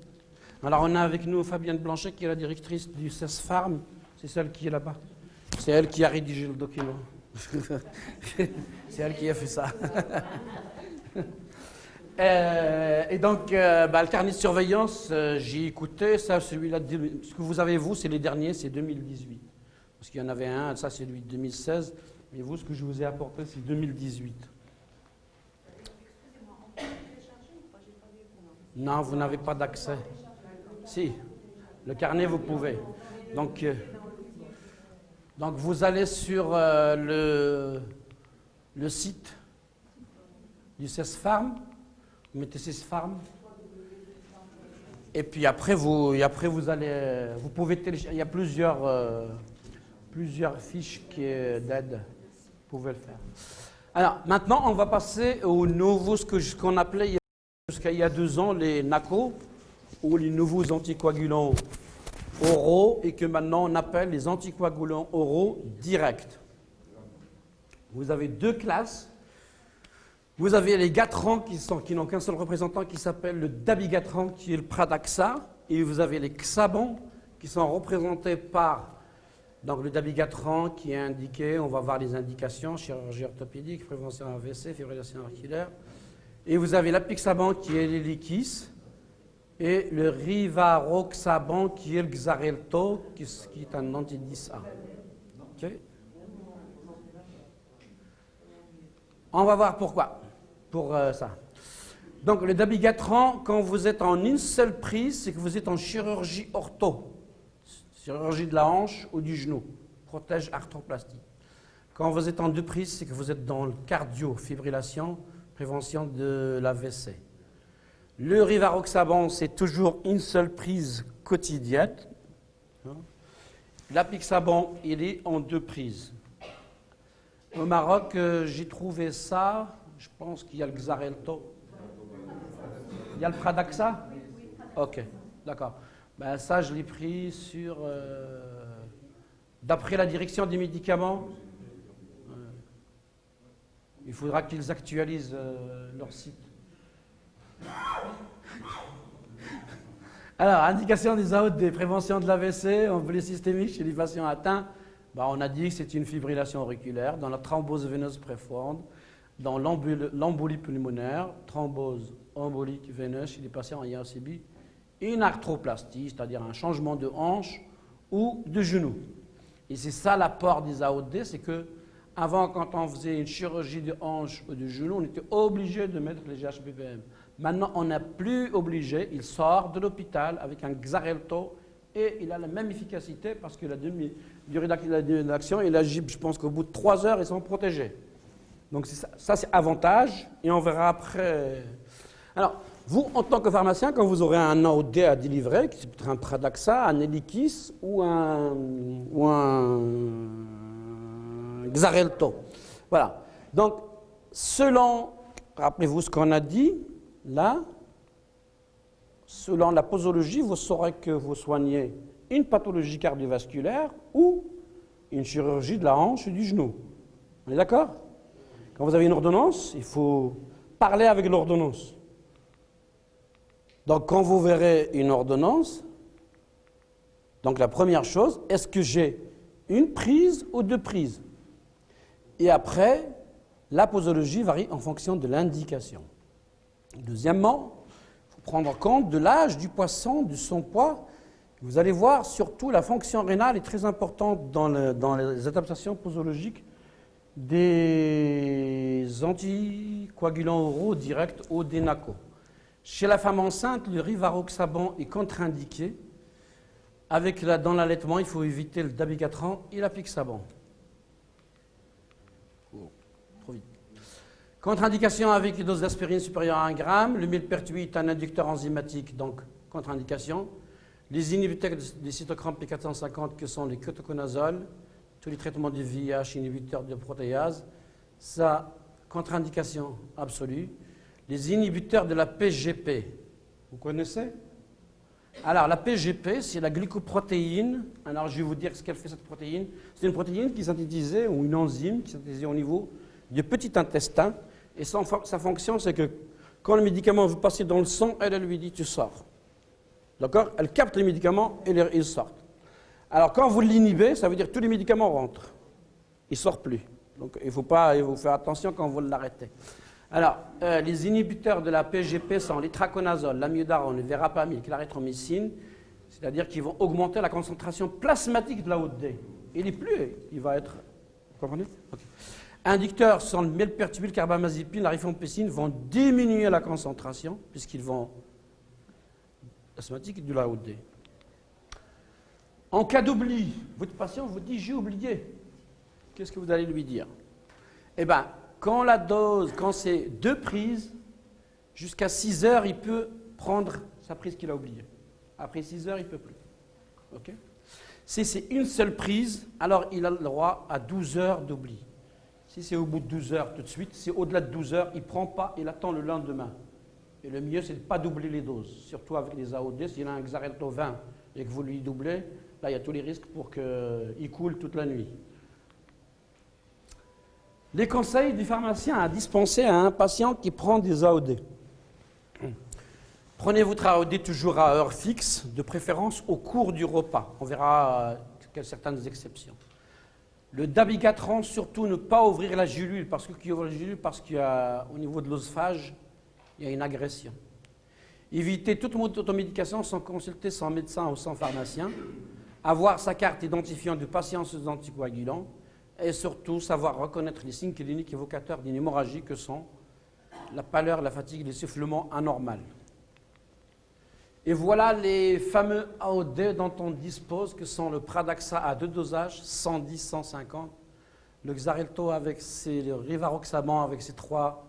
Speaker 2: Alors, on a avec nous Fabienne Blanchet, qui est la directrice du CESFARM. C'est celle qui est là-bas. C'est elle qui a rédigé le document. C'est elle qui a fait ça. Et donc, le carnet de surveillance, j'ai écouté. Ça, celui-là, ce que vous avez, vous, c'est les derniers, c'est 2018. Parce qu'il y en avait un, ça, c'est lui de 2016. Mais vous, ce que je vous ai apporté, c'est 2018. Non, vous n'avez pas d'accès. Si, le carnet, vous pouvez. Donc vous allez sur le site du CESFARM, vous mettez CESFARM, Et puis après, vous allez, vous pouvez télécharger. Il y a plusieurs fiches d'aide. Vous pouvez le faire. Alors, maintenant, on va passer au nouveau, ce qu'on appelait jusqu'à il y a 2 ans, les NACO, ou les nouveaux anticoagulants oraux, et que maintenant on appelle les anticoagulants oraux directs. Vous avez 2 classes. Vous avez les Gatrans qui n'ont qu'un seul représentant qui s'appelle le Dabigatran, qui est le Pradaxa, et vous avez les Xabans qui sont représentés par donc le Dabigatran qui est indiqué, on va voir les indications, chirurgie orthopédique, prévention AVC, fibrillation auriculaire, et vous avez l'Apixaban qui est l'Helikis, et le Rivaroxaban qui est le Xarelto, qui est un anti-10A. Okay. On va voir pourquoi. Pour ça. Donc le Dabigatran, quand vous êtes en une seule prise, c'est que vous êtes en chirurgie ortho, chirurgie de la hanche ou du genou, protège arthroplastie. Quand vous êtes en 2 prises, c'est que vous êtes dans le cardio, fibrillation, prévention de l'AVC. Le Rivaroxaban, c'est toujours une seule prise quotidienne. L'Apixaban, il est en 2 prises. Au Maroc, j'ai trouvé ça. Je pense qu'il y a le Xarelto. Il y a le Pradaxa? Ok, d'accord. Ben, ça, je l'ai pris sur... d'après la direction des médicaments, il faudra qu'ils actualisent leur site. Alors, indication des AOD, prévention de l'AVC, embolie systémique chez les patients atteints. Ben, on a dit que c'est une fibrillation auriculaire dans la thrombose veineuse profonde, dans l'embolie pulmonaire, thrombose embolique veineuse chez les patients ayant subi une arthroplastie, c'est-à-dire un changement de hanche ou de genou. Et c'est ça l'apport des AOD, c'est que avant, quand on faisait une chirurgie de hanche ou de genou, on était obligé de mettre les GHBPM. Maintenant, on n'est plus obligé, il sort de l'hôpital avec un Xarelto et il a la même efficacité parce que la durée d'action, il agit, je pense qu'au bout de 3 heures, ils sont protégés. Donc ça c'est avantage, et on verra après. Alors, vous, en tant que pharmacien, quand vous aurez un AOD à délivrer, qui peut être un Pradaxa, un Helikis ou un Xarelto. Voilà. Donc, selon, rappelez-vous ce qu'on a dit, là, selon la posologie, vous saurez que vous soignez une pathologie cardiovasculaire ou une chirurgie de la hanche et du genou. On est d'accord ? Quand vous avez une ordonnance, il faut parler avec l'ordonnance. Donc, quand vous verrez une ordonnance, donc la première chose, est-ce que j'ai une prise ou 2 prises? Et après, la posologie varie en fonction de l'indication. Deuxièmement, il faut prendre en compte de l'âge du poisson, de son poids. Vous allez voir, surtout, la fonction rénale est très importante dans les adaptations posologiques des anticoagulants oraux directs ou des NACO. Chez la femme enceinte, le Rivaroxaban est contre-indiqué. Dans l'allaitement, il faut éviter le Dabigatran et l'Apixaban. Oh, trop vite. Contre-indication avec une dose d'aspirine supérieure à 1 gramme. Le millepertuis est un inducteur enzymatique, donc contre-indication. Les inhibiteurs des cytochromes P450, que sont les ketoconazole, tous les traitements du VIH, inhibiteurs de protéase, ça, contre-indication absolue. Les inhibiteurs de la PGP, vous connaissez? Alors, la PGP, c'est la glycoprotéine. Alors, je vais vous dire ce qu'elle fait, cette protéine. C'est une protéine qui est synthétisée, ou une enzyme qui est synthétisée au niveau du petit intestin. Et sa fonction, c'est que quand le médicament veut passer dans le sang, elle lui dit « tu sors ». D'accord? Elle capte les médicaments et ils sortent. Alors, quand vous l'inhibez, ça veut dire que tous les médicaments rentrent. Ils ne sortent plus. Donc, il faut faire attention quand vous l'arrêtez. Alors, les inhibiteurs de la PGP sont l'itraconazole, l'amiodarone, le verapamil, clarithromycine, c'est-à-dire qu'ils vont augmenter la concentration plasmatique de la OD. Il va être... Vous comprenez? Okay. Inducteurs sont le millepertuis, carbamazepine, la rifampicine, vont diminuer la concentration, puisqu'ils vont... plasmatique de la OD. En cas d'oubli, votre patient vous dit « j'ai oublié ». Qu'est-ce que vous allez lui dire? Eh bien, quand c'est 2 prises, jusqu'à 6 heures, il peut prendre sa prise qu'il a oubliée. Après 6 heures, il ne peut plus. Okay. Si c'est une seule prise, alors il a le droit à 12 heures d'oubli. Si c'est au bout de 12 heures tout de suite, si au-delà de 12 heures, il ne prend pas, il attend le lendemain. Et le mieux, c'est de ne pas doubler les doses, surtout avec les AOD. S'il a un Xarelto 20 et que vous lui doublez, là, il y a tous les risques pour qu'il coule toute la nuit. Les conseils du pharmacien à dispenser à un patient qui prend des AOD. Prenez votre AOD toujours à heure fixe, de préférence au cours du repas. On verra certaines exceptions. Le dabigatran, surtout ne pas ouvrir la gélule, parce qu'au niveau de l'œsophage, il y a une agression. Éviter toute automédication sans consulter son médecin ou son pharmacien. Avoir sa carte identifiant du patient sous anticoagulant. Et surtout, savoir reconnaître les signes cliniques évocateurs d'une hémorragie que sont la pâleur, la fatigue, l'essoufflement anormal. Et voilà les fameux AOD dont on dispose, que sont le Pradaxa à 2 dosages, 110, 150, le Xarelto le Rivaroxaban avec ses 3,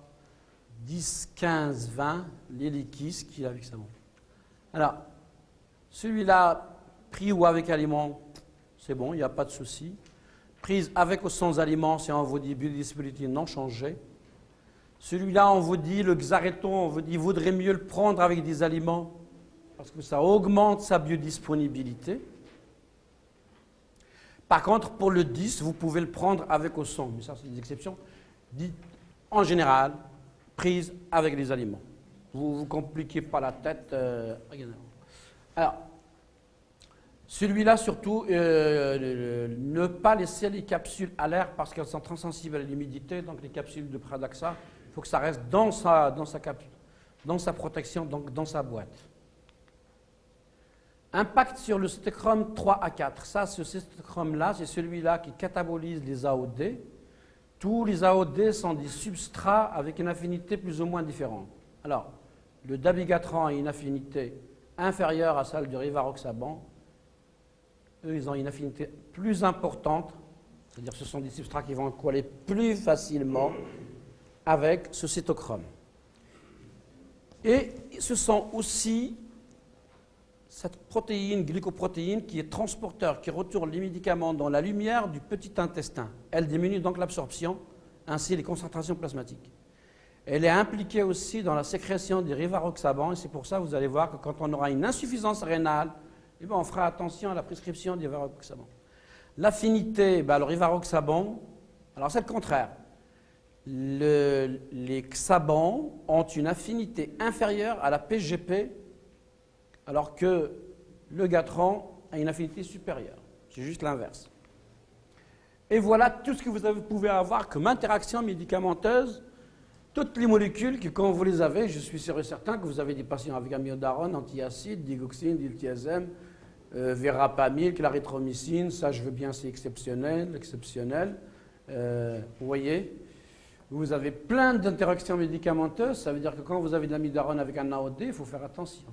Speaker 2: 10, 15, 20, l'Héliquis qui est avec ça. Alors, celui-là, pris ou avec aliment, c'est bon, il n'y a pas de souci. Prise avec ou sans aliment, si on vous dit biodisponibilité non changée. Celui-là, on vous dit, le Xarelto, on vous dit, il vaudrait mieux le prendre avec des aliments parce que ça augmente sa biodisponibilité. Par contre, pour le 10, vous pouvez le prendre avec au sang, mais ça, c'est des exceptions. Dites, en général, prise avec des aliments. Vous ne vous compliquez pas la tête. Alors, celui-là, surtout, ne pas laisser les capsules à l'air parce qu'elles sont transsensibles à l'humidité. Donc, les capsules de Pradaxa, il faut que ça reste dans sa protection, donc dans sa boîte. Impact sur le cétochrome 3 à 4. Ça, ce cétochrome-là, c'est celui-là qui catabolise les AOD. Tous les AOD sont des substrats avec une affinité plus ou moins différente. Alors, le dabigatran a une affinité inférieure à celle du Rivaroxaban. Eux, ils ont une affinité plus importante, c'est-à-dire que ce sont des substrats qui vont coller plus facilement avec ce cétochrome. Et ce sont aussi cette protéine, glycoprotéine, qui est transporteur, qui retourne les médicaments dans la lumière du petit intestin. Elle diminue donc l'absorption, ainsi les concentrations plasmatiques. Elle est impliquée aussi dans la sécrétion des Rivaroxaban, et c'est pour ça que vous allez voir que quand on aura une insuffisance rénale, eh bien, on fera attention à la prescription des Rivaroxaban. L'affinité, le Rivaroxaban, alors c'est le contraire. Les Xaban ont une affinité inférieure à la PGP, alors que le Gatran a une affinité supérieure. C'est juste l'inverse. Et voilà tout ce que vous pouvez avoir comme interaction médicamenteuse. Toutes les molécules que, quand vous les avez, je suis sûr et certain que vous avez des patients avec amiodarone, antiacide, digoxine, diltiazem, verapamil, clarithromycine, ça je veux bien, c'est exceptionnel. Vous voyez, vous avez plein d'interactions médicamenteuses, ça veut dire que quand vous avez de l'amiodarone avec un AOD, il faut faire attention.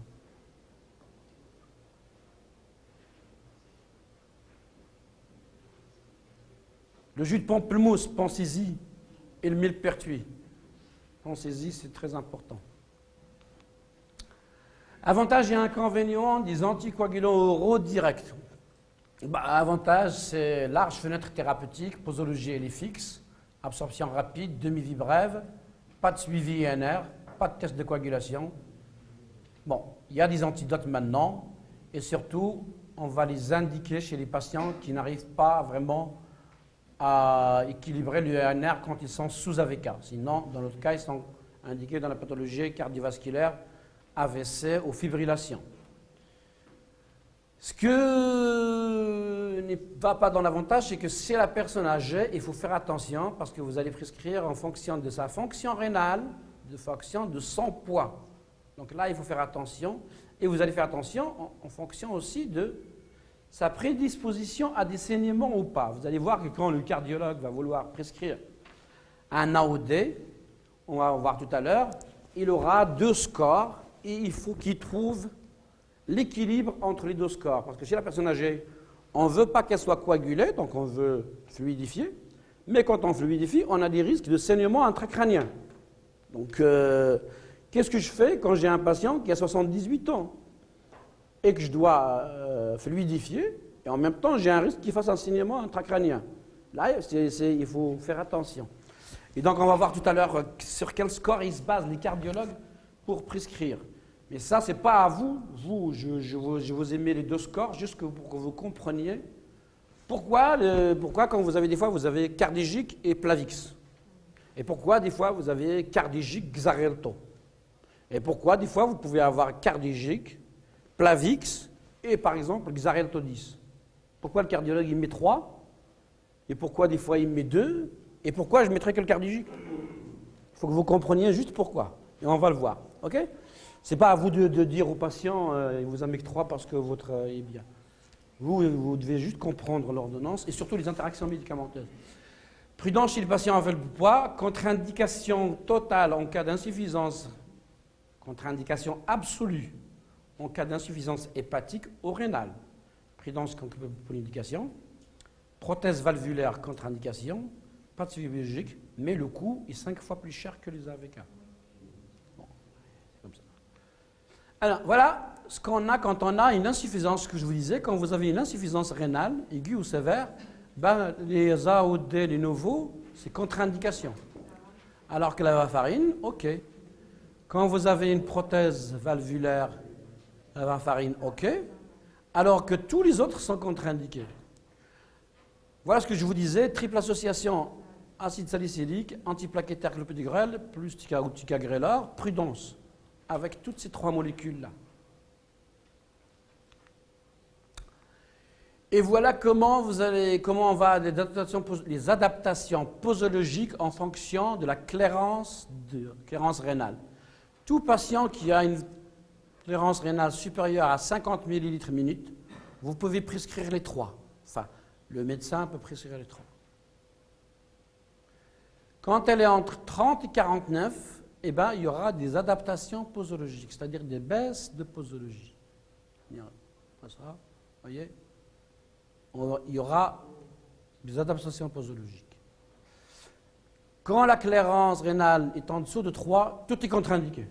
Speaker 2: Le jus de pamplemousse, pensez-y, et le millepertuis. Pensez-y, c'est très important. Avantages et inconvénients des anticoagulants oraux directs. Avantage, c'est large fenêtre thérapeutique, posologie elle est fixe, absorption rapide, demi-vie brève, pas de suivi INR, pas de test de coagulation. Bon, il y a des antidotes maintenant, et surtout, on va les indiquer chez les patients qui n'arrivent pas vraiment à équilibrer l'UNR quand ils sont sous AVK. Sinon, dans notre cas, ils sont indiqués dans la pathologie cardiovasculaire, AVC ou fibrillation. Ce que ne va pas dans l'avantage, c'est que si la personne âgée, il faut faire attention parce que vous allez prescrire en fonction de sa fonction rénale, de fonction de son poids. Donc là, il faut faire attention. Et vous allez faire attention en fonction aussi de sa prédisposition à des saignements ou pas. Vous allez voir que quand le cardiologue va vouloir prescrire un AOD, on va voir tout à l'heure, il aura 2 scores et il faut qu'il trouve l'équilibre entre les 2 scores. Parce que chez la personne âgée, on ne veut pas qu'elle soit coagulée, donc on veut fluidifier, mais quand on fluidifie, on a des risques de saignement intracrânien. Donc, qu'est-ce que je fais quand j'ai un patient qui a 78 ans et que je dois fluidifier, et en même temps, j'ai un risque qu'il fasse un saignement intracrânien. Là, il faut faire attention. Et donc, on va voir tout à l'heure sur quel score ils se basent, les cardiologues, pour prescrire. Mais ça, ce n'est pas à vous. Je vous ai mis les deux scores, juste pour que vous compreniez pourquoi, quand vous avez des fois, vous avez Cardigic et Plavix. Et pourquoi, des fois, vous avez Cardigic, Xarelto. Et pourquoi, des fois, vous pouvez avoir Cardigic, Plavix et, par exemple, Xarelto 10. Pourquoi le cardiologue, il met 3 et pourquoi, des fois, il met 2 et pourquoi je mettrais que le Cardigic. Il faut que vous compreniez juste pourquoi. Et on va le voir. OK ? Ce n'est pas à vous de dire au patient, il vous en met que 3 parce que votre est bien. Vous devez juste comprendre l'ordonnance et surtout les interactions médicamenteuses. Prudence chez le patient avec le poids, contre-indication totale en cas d'insuffisance, contre-indication absolue en cas d'insuffisance hépatique ou rénale. Prudence contre indication, prothèse valvulaire contre-indication, pas de suivi biologique, mais le coût est 5 fois plus cher que les AVK. Bon, c'est comme ça. Alors, voilà ce qu'on a quand on a une insuffisance, ce que je vous disais, quand vous avez une insuffisance rénale, aiguë ou sévère, ben, les AOD, les nouveaux, c'est contre-indication. Alors que la varfarine, OK. Quand vous avez une prothèse valvulaire, la varfarine, OK. Alors que tous les autres sont contre-indiqués. Voilà ce que je vous disais, triple association acide salicylique, antiplaquettaire clopidogrel, plus ticagrelor, prudence, avec toutes ces 3 molécules-là. Et voilà comment on va les adaptations posologiques en fonction de la clairance rénale. Tout patient qui a une clairance rénale supérieure à 50 ml minute, vous pouvez prescrire les 3. Enfin, le médecin peut prescrire les 3. Quand elle est entre 30 et 49, eh ben, il y aura des adaptations posologiques, c'est-à-dire des baisses de posologie. Il y aura des adaptations posologiques. Quand la clairance rénale est en dessous de 3, tout est contre-indiqué.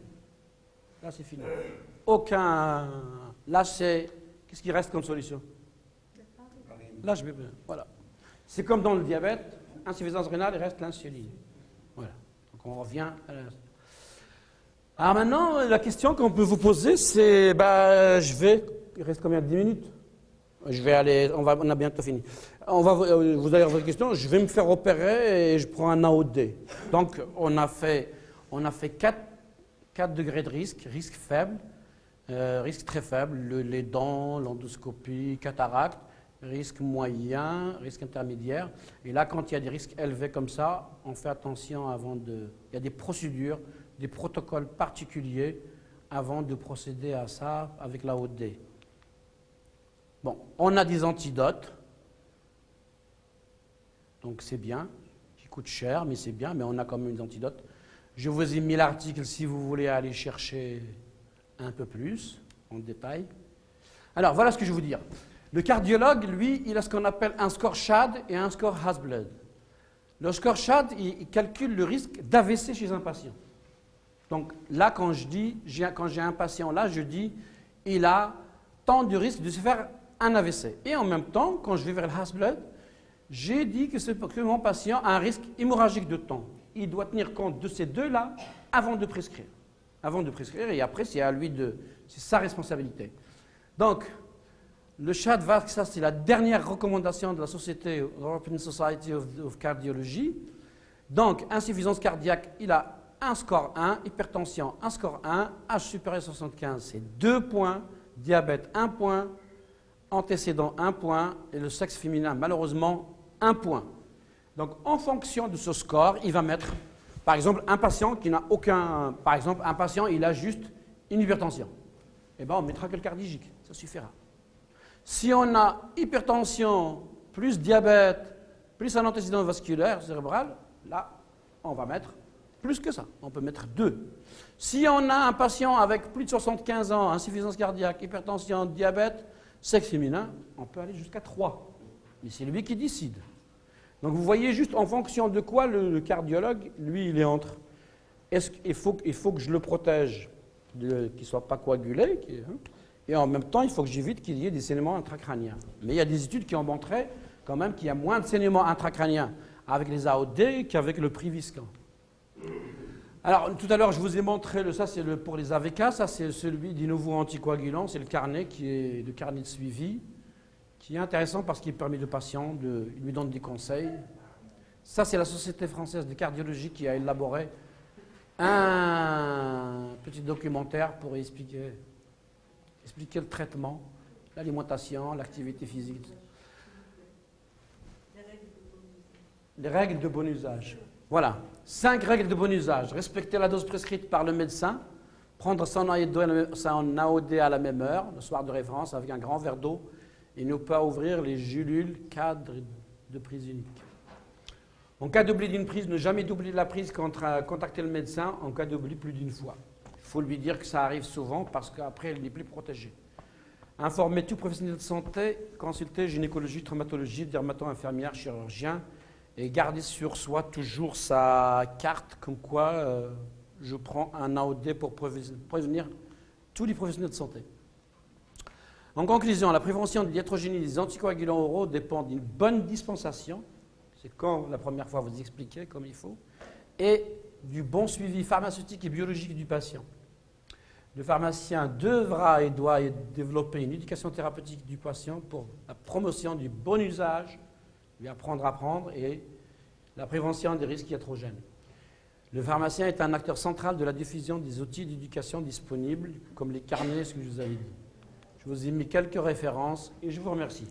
Speaker 2: Là, c'est fini. Aucun... Là, c'est... Qu'est-ce qui reste comme solution? Là, voilà. C'est comme dans le diabète, insuffisance rénale, il reste l'insuline. Voilà. Donc, on revient à la... Alors maintenant, la question qu'on peut vous poser, c'est, il reste combien de 10 minutes? Je vais aller, on a bientôt fini. Vous allez avoir votre question, je vais me faire opérer et je prends un AOD. Donc, on a fait 4 degrés de risque faible, risque très faible, les dents, l'endoscopie, cataracte, risque moyen, risque intermédiaire. Et là, quand il y a des risques élevés comme ça, on fait attention il y a des procédures, des protocoles particuliers avant de procéder à ça avec l'AOD. Bon, on a des antidotes, donc c'est bien, qui coûtent cher, mais c'est bien, mais on a quand même des antidotes. Je vous ai mis l'article si vous voulez aller chercher un peu plus, en détail. Alors, voilà ce que je vais vous dire. Le cardiologue, lui, il a ce qu'on appelle un score SHAD et un score Hasbled. Le score SHAD, il calcule le risque d'AVC chez un patient. Donc là, quand j'ai un patient là, je dis, il a tant de risque de se faire un AVC. Et en même temps, quand je vais vers le Hasbled, j'ai dit que mon patient a un risque hémorragique de temps. Il doit tenir compte de ces deux-là avant de prescrire. Et après, c'est sa responsabilité. Donc, le SHAD-VASC, ça c'est la dernière recommandation de la Société European Society of Cardiology. Donc, insuffisance cardiaque, il a un score 1, hypertension, un score 1, H supérieur à 75, c'est 2 points, diabète 1 point, antécédent 1 point, et le sexe féminin, malheureusement, 1 point. Donc, en fonction de ce score, il va mettre, par exemple, un patient qui n'a aucun... Par exemple, un patient, il a juste une hypertension. Eh bien, on mettra que le cardigique, ça suffira. Si on a hypertension, plus diabète, plus un antécédent vasculaire cérébral, là, on va mettre plus que ça. On peut mettre 2. Si on a un patient avec plus de 75 ans, insuffisance cardiaque, hypertension, diabète, sexe féminin, on peut aller jusqu'à 3. Mais c'est lui qui décide. Donc vous voyez juste en fonction de quoi le cardiologue, lui, il est entre. Il faut que je le protège, qu'il ne soit pas coagulé, Et en même temps, il faut que j'évite qu'il y ait des saignements intracrâniens. Mais il y a des études qui ont montré quand même qu'il y a moins de saignements intracrâniens avec les AOD qu'avec le Priviscan. Alors, tout à l'heure, je vous ai montré, ça c'est pour les AVK, ça c'est celui du nouveau anticoagulant, c'est le carnet qui est le carnet de suivi, qui est intéressant parce qu'il permet au patient, il lui donne des conseils. Ça c'est la Société française de cardiologie qui a élaboré un petit documentaire pour expliquer le traitement, l'alimentation, l'activité physique. Les règles de bon usage. Voilà, 5 règles de bon usage. Respecter la dose prescrite par le médecin, prendre son AOD à la même heure, le soir de référence, avec un grand verre d'eau, et ne pas ouvrir les gélules cadres de prise unique. En cas d'oubli d'une prise, ne jamais doubler la prise quand contacter le médecin en cas d'oubli plus d'une fois. Il faut lui dire que ça arrive souvent parce qu'après, elle n'est plus protégée. Informer tout professionnel de santé, consulter gynécologie, traumatologie, dermato-infirmière, chirurgien, et garder sur soi toujours sa carte comme quoi je prends un AOD pour prévenir tous les professionnels de santé. En conclusion, la prévention de l'hiatrogénie des anticoagulants oraux dépend d'une bonne dispensation, c'est quand la première fois vous expliquez comme il faut, et du bon suivi pharmaceutique et biologique du patient. Le pharmacien devra et doit développer une éducation thérapeutique du patient pour la promotion du bon usage, lui apprendre à prendre et la prévention des risques iatrogènes. Le pharmacien est un acteur central de la diffusion des outils d'éducation disponibles, comme les carnets, ce que je vous avais dit. Je vous ai mis quelques références et je vous remercie.